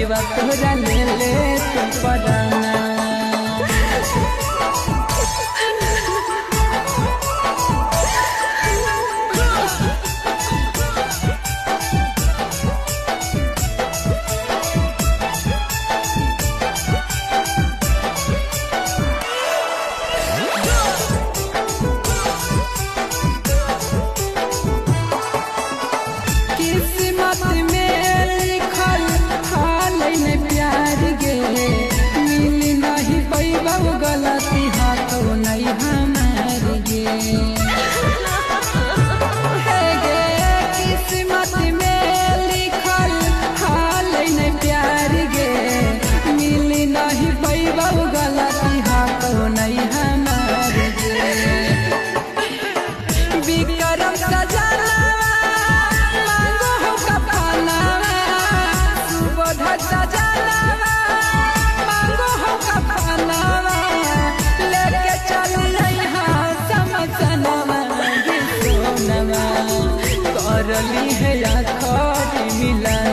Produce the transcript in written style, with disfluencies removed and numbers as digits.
पियवा तोरा ले ले तू पराना। किस्मत में लिखल हाल न प्यार गे, मिल नहीं पैबा गलती हाथों नहीं हमार गे। किस्मत में लिखल हाल न प्यार गे, मिल नहीं पैबा गलती हाथों नहीं हमार गे। विक्रम सजना करली है आखरी मिला।